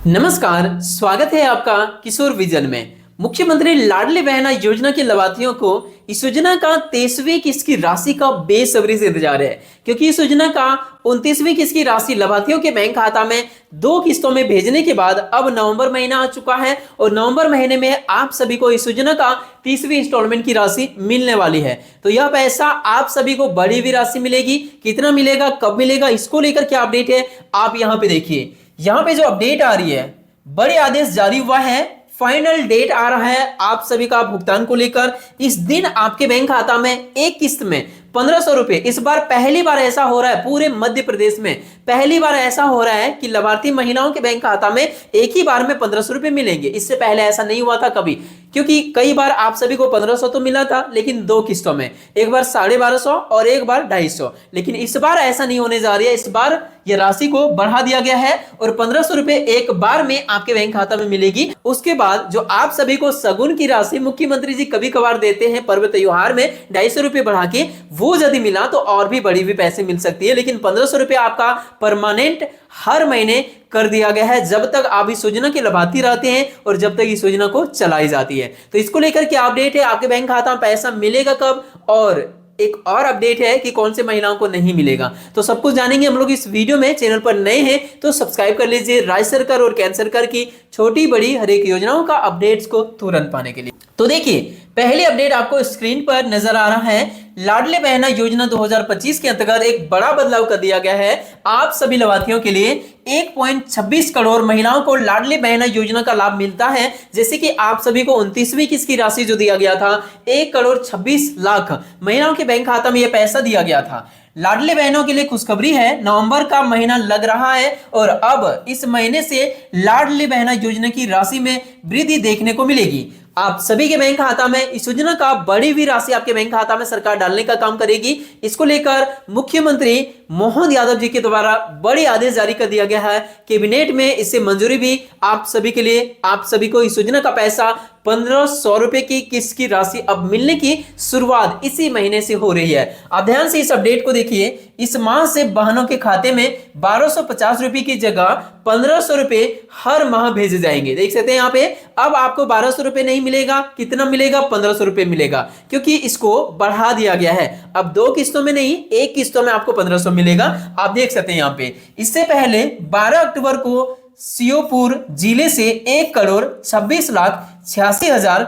नमस्कार, स्वागत है आपका किशोर विजन में। मुख्यमंत्री लाडली बहना योजना के लाभार्थियों को इस योजना का 23वीं किस्त की राशि का बेसब्री से इंतजार है, क्योंकि इस योजना का 29वीं किस्त की राशि लाभार्थियों के बैंक खाता में 2 किस्तों में भेजने के बाद अब नवंबर महीना आ चुका है और नवंबर महीने में आप सभी को इस योजना का 30वीं इंस्टॉलमेंट की राशि मिलने वाली है। तो यह पैसा आप सभी को बड़ी हुई राशि मिलेगी। कितना मिलेगा, कब मिलेगा, इसको लेकर क्या अपडेट है आप यहाँ पे देखिए। यहाँ पे जो अपडेट आ रही है, बड़े आदेश जारी हुआ है, फाइनल डेट आ रहा है आप सभी का भुगतान को लेकर। इस दिन आपके बैंक खाता में एक किस्त में 1500 रुपए, इस बार पहली बार ऐसा हो रहा है पूरे मध्य प्रदेश में, पहली बार ऐसा हो रहा है कि लाभार्थी महिलाओं के बैंक खाता में एक ही बार में 1500 रुपए मिलेंगे। इससे पहले ऐसा नहीं हुआ था कभी, क्योंकि कई बार आप सभी को 1500 तो मिला था, लेकिन 2 किस्तों में, एक बार 1250 और एक बार 250। लेकिन इस बार ऐसा नहीं होने जा रही है। इस बार यह राशि को बढ़ा दिया गया है और 1500 रुपए एक बार में आपके बैंक खाता में मिलेगी। उसके बाद जो आप सभी को सगुन की राशि मुख्यमंत्री जी कभी कभार देते हैं पर्व त्योहार में 250 रुपए बढ़ा के, वो यदि मिला तो और भी बड़ी हुई पैसे मिल सकती है। लेकिन 1500 रुपए आपका परमानेंट हर महीने कर दिया गया है, जब तक आप इस योजना के लाभार्थी रहते हैं और जब तक इस योजना को चलाई जाती है। तो इसको लेकर क्या अपडेट है, आपके बैंक खाता में पैसा मिलेगा कब, और एक और अपडेट है कि कौन से महिलाओं को नहीं मिलेगा। तो सब कुछ जानेंगे हम लोग इस वीडियो में। चैनल पर नए हैं तो सब्सक्राइब कर लीजिए राज्य सरकार और केंद्र सरकार की छोटी बड़ी हर एक योजनाओं का अपडेट्स को तुरंत पाने के लिए। तो देखिए, पहले अपडेट आपको स्क्रीन पर नजर आ रहा है। लाडली बहना योजना 2025 के अंतर्गत एक बड़ा बदलाव कर दिया गया है। आप सभी लाभार्थियों के लिए 1.26 करोड़ महिलाओं को लाडली बहना योजना का लाभ मिलता है। जैसे कि आप सभी को 29वीं किस्त की राशि जो दिया गया था, 1,26,00,000 महिलाओं के बैंक खाता में यह पैसा दिया गया था। लाडली बहनों के लिए खुशखबरी है, नवंबर का महीना लग रहा है और अब इस महीने से लाडली बहना योजना की राशि में वृद्धि देखने को मिलेगी। आप सभी के बैंक खाता में इस योजना का बड़ी हुई राशि आपके बैंक खाता में सरकार डालने का काम करेगी। इसको लेकर मुख्यमंत्री मोहन यादव जी के द्वारा बड़े आदेश जारी कर दिया गया है। कैबिनेट में इसे मंजूरी भी आप सभी के लिए, आप सभी को इस योजना का पैसा 1500 रुपए की किस्त की राशि अब मिलने की शुरुआत इसी महीने से हो रही है। आप ध्यान से इस अपडेट को देखिए। इस माह से बहनों के खाते में 1250 रुपए की जगह 1500 रुपए हर माह भेजे जाएंगे। देख सकते हैं यहाँ पे, अब आपको 1200 रुपए नहीं मिलेगा, कितना मिलेगा, 1500 रुपए मिलेगा, क्योंकि इसको बढ़ा दिया गया है। अब 2 किस्तों में नहीं, एक किस्तों में आपको 1500 मिलेगा। आप देख सकते हैं यहाँ पे। इससे पहले 12 अक्टूबर को श्योपुर जिले से 1,26,86,000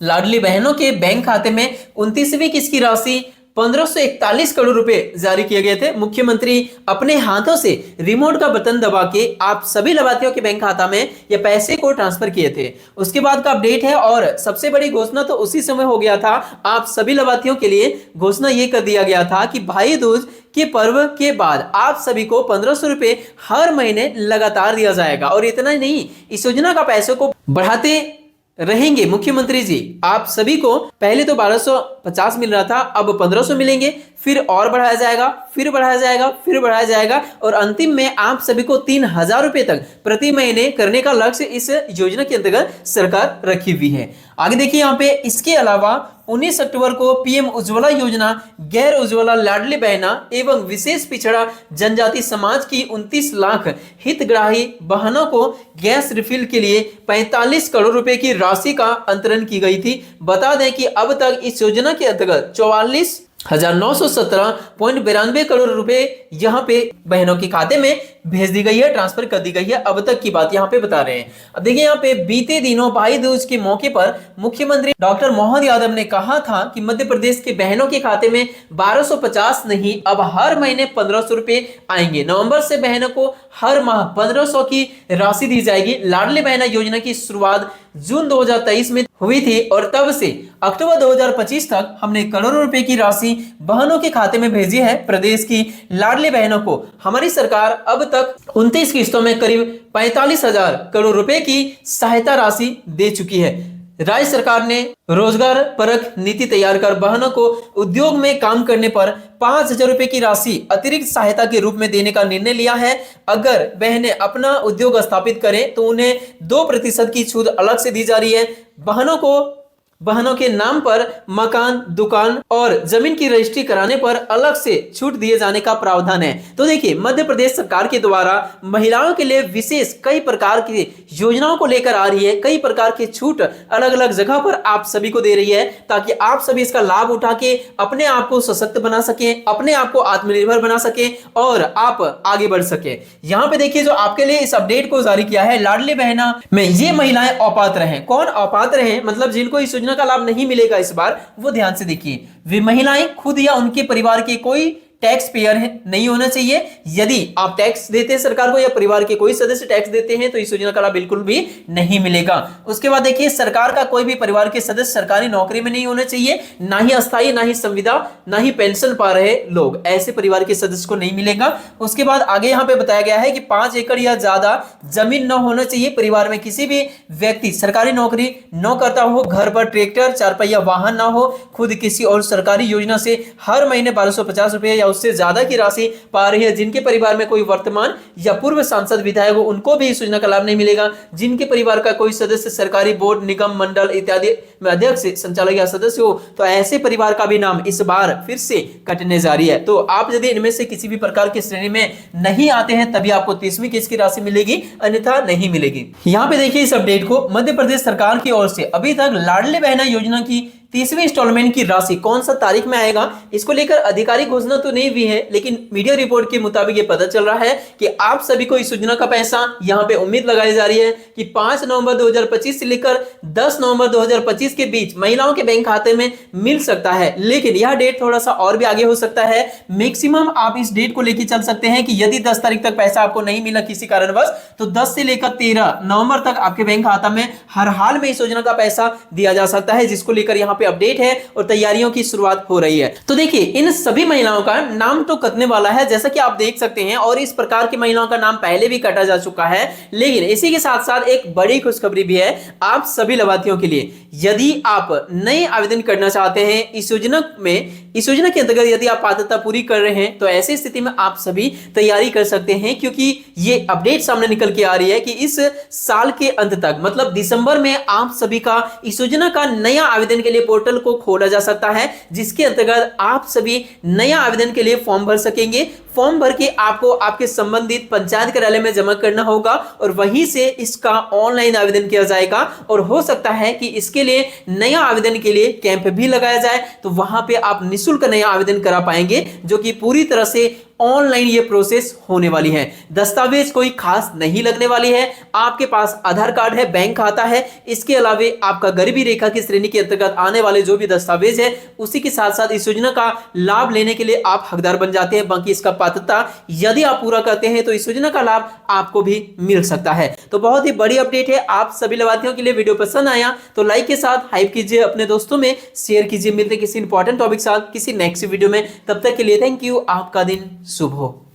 लाडली बहनों के बैंक खाते में 29वीं किस्त की राशि 1541 करोड़ रुपए जारी किए गए थे। मुख्यमंत्री अपने हाथों से रिमोट का बटन दबा के आप सभी लाभार्थियों के बैंक खाता में ये पैसे को ट्रांसफर किए थे। उसके बाद का अपडेट है और सबसे बड़ी घोषणा तो उसी समय हो गया था। आप सभी लाभार्थियों के लिए घोषणा ये कर दिया गया था कि भाई दूज के पर्व के बाद आप सभी को 1500 रुपए हर महीने लगातार दिया जाएगा। और इतना ही नहीं, इस योजना का पैसे को बढ़ाते रहेंगे मुख्यमंत्री जी। आप सभी को पहले तो 1250 मिल रहा था, अब 1500 मिलेंगे, फिर और बढ़ाया जाएगा, फिर बढ़ाया जाएगा, फिर बढ़ाया जाएगा और अंतिम में आप सभी को 3000 रुपए तक प्रति महीने करने का लक्ष्य इस योजना के अंतर्गत सरकार रखी हुई है। आगे देखिए यहाँ पे, इसके अलावा 19 अक्टूबर को पीएम उज्ज्वला योजना गैर उज्ज्वला लाडली बहना एवं विशेष पिछड़ा जनजाति समाज की 29 लाख हितग्राही बहनों को गैस रिफिल के लिए 45 करोड़ रुपए की राशि का अंतरण की गई थी। बता दें कि अब तक इस योजना के अंतर्गत 44,917.92 करोड़ रुपए यहाँ पे बहनों के खाते में भेज दी गई है, ट्रांसफर कर दी गई है। अब तक की बात यहाँ पे बता रहे हैं। अब देखिए यहाँ पे, बीते दिनों भाई दूज के मौके पर मुख्यमंत्री डॉक्टर मोहन यादव ने कहा था कि मध्य प्रदेश के बहनों के खाते में 1250 नहीं, अब हर महीने 1500 रुपए आएंगे। नवंबर से बहनों को हर माह 1500 की राशि दी जाएगी। लाडली बहना योजना की शुरुआत जून 2023 में हुई थी और तब से अक्टूबर 2025 तक हमने करोड़ों रुपए की राशि बहनों के खाते में भेजी है। प्रदेश की लाडली बहनों को हमारी सरकार अब तक 29 किस्तों में करीब 45,000 करोड़ रुपए की सहायता राशि दे चुकी है। राज्य सरकार ने रोजगार परक नीति तैयार कर बहनों को उद्योग में काम करने पर 5,000 रुपए की राशि अतिरिक्त सहायता के रूप में देने का निर्णय लिया है। अगर बहनें अपना उद्योग स्थापित करें तो उन्हें 2% की छूट अलग से दी जा रही है। बहनों को बहनों के नाम पर मकान, दुकान और जमीन की रजिस्ट्री कराने पर अलग से छूट दिए जाने का प्रावधान है। तो देखिए, मध्य प्रदेश सरकार के द्वारा महिलाओं के लिए विशेष कई प्रकार की योजनाओं को लेकर आ रही है, कई प्रकार की छूट अलग अलग जगह पर आप सभी को दे रही है, ताकि आप सभी इसका लाभ उठा के अपने आप को सशक्त बना सके, अपने आप को आत्मनिर्भर बना सके और आप आगे बढ़ सके। यहाँ पे देखिए, जो आपके लिए इस अपडेट को जारी किया है, लाडली बहना में ये महिलाएं अपात्र हैं। कौन अपात्र हैं? मतलब जिनको इस योजना का लाभ नहीं मिलेगा इस बार, वो ध्यान से देखिए। वे महिलाएं खुद या उनके परिवार के कोई टैक्स पेयर है नहीं होना चाहिए। यदि आप टैक्स देते हैं सरकार को या परिवार के कोई सदस्य टैक्स देते हैं तो इस योजना का लाभ बिल्कुल भी नहीं मिलेगा। उसके बाद देखिए, सरकार का कोई भी परिवार के सदस्य सरकारी नौकरी में नहीं होना चाहिए, ना ही अस्थायी, ना ही संविदा, ना ही पेंशन पा रहे लोग, ऐसे परिवार के सदस्य को नहीं मिलेगा। उसके बाद आगे यहाँ पे बताया गया है कि 5 एकड़ या ज्यादा जमीन न होना चाहिए। परिवार में किसी भी व्यक्ति सरकारी नौकरी न करता हो, घर पर ट्रैक्टर, 4 पहिया वाहन ना हो, खुद किसी और सरकारी योजना से हर महीने 1250 रुपए उससे ज्यादा की राशि पा रही है, जिनके परिवार में कोई वर्तमान या पूर्व सांसद विधायक हो, उनको भी इस योजना का लाभ नहीं मिलेगा। जिनके परिवार का कोई सदस्य सरकारी बोर्ड, निगम, मंडल इत्यादि में अध्यक्ष, संचालक या सदस्य हो, तो ऐसे परिवार का भी नाम इस बार फिर से कटने जा रही है। तो आप यदि इनमें से किसी भी प्रकार की श्रेणी में नहीं आते हैं, तभी आपको 30वीं किस्त की राशि मिलेगी, अन्यथा नहीं मिलेगी। यहाँ पे देखिए, इस अपडेट को मध्य प्रदेश सरकार की ओर से अभी तक लाडली बहना योजना की 30वीं इंस्टॉलमेंट की राशि कौन सा तारीख में आएगा, इसको लेकर आधिकारिक घोषणा तो नहीं हुई है, लेकिन मीडिया रिपोर्ट के मुताबिक ये पता चल रहा है कि आप सभी को इस योजना का पैसा यहाँ पे उम्मीद लगाई जा रही है कि 5 नवंबर 2025 से लेकर 10 नवंबर 2025 के बीच महिलाओं के बैंक खाते में मिल सकता है। लेकिन यह डेट थोड़ा सा और भी आगे हो सकता है। मैक्सिमम आप इस डेट को लेकर चल सकते हैं कि यदि 10 तारीख तक पैसा आपको नहीं मिला किसी कारणवश, तो 10 से लेकर 13 नवंबर तक आपके बैंक खाता में हर हाल में इस योजना का पैसा दिया जा सकता है, जिसको लेकर यहाँ पे अपडेट है और तैयारियों की शुरुआत हो रही है। तो देखिए, इन सभी महिलाओं का नाम तो कटने वाला है, जैसा कि आप देख सकते हैं, और इस प्रकार की महिलाओं का नाम पहले भी काटा जा चुका है। लेकिन इसी के साथ साथ एक बड़ी खुशखबरी भी है आप सभी लाभार्थियों के लिए। यदि आप नए आवेदन करना चाहते हैं इस योजना में, इस योजना के अंतर्गत यदि आप पात्रता पूरी कर रहे हैं, तो ऐसी स्थिति में आप सभी तैयारी कर सकते हैं, क्योंकि ये अपडेट सामने निकल के आ रही है कि इस साल के अंत तक, मतलब दिसंबर में, आप सभी का इस योजना का नया आवेदन के लिए पोर्टल को खोला जा सकता है, जिसके अंतर्गत आप सभी नया आवेदन के लिए फॉर्म भर सकेंगे। फॉर्म भर के आपको आपके संबंधित पंचायत कार्यालय में जमा करना होगा और वहीं से इसका ऑनलाइन आवेदन किया जाएगा। और हो सकता है कि इसके लिए नया आवेदन के लिए कैंप भी लगाया जाए, तो वहां पे आप निःशुल्क नया आवेदन करा पाएंगे, जो कि पूरी तरह से ऑनलाइन ये प्रोसेस होने वाली है। दस्तावेज कोई खास नहीं लगने वाली है। आपके पास आधार कार्ड है, बैंक खाता है, इसके अलावा आपका गरीबी रेखा की श्रेणी के अंतर्गत आने वाले जो भी दस्तावेज है, उसी के साथ साथ इस योजना का लाभ लेने के लिए आप हकदार बन जाते हैं। बाकी इसका पात्रता यदि आप पूरा करते हैं तो इस योजना का लाभ आपको भी मिल सकता है। तो बहुत ही बड़ी अपडेट है आप सभी लाभार्थियों के लिए। वीडियो पसंद आया तो लाइक के साथ हाइप कीजिए, अपने दोस्तों में शेयर कीजिए। मिलते किसी इंपॉर्टेंट टॉपिक साथ किसी नेक्स्ट वीडियो में, तब तक के लिए थैंक यू। आपका दिन शुभ हो।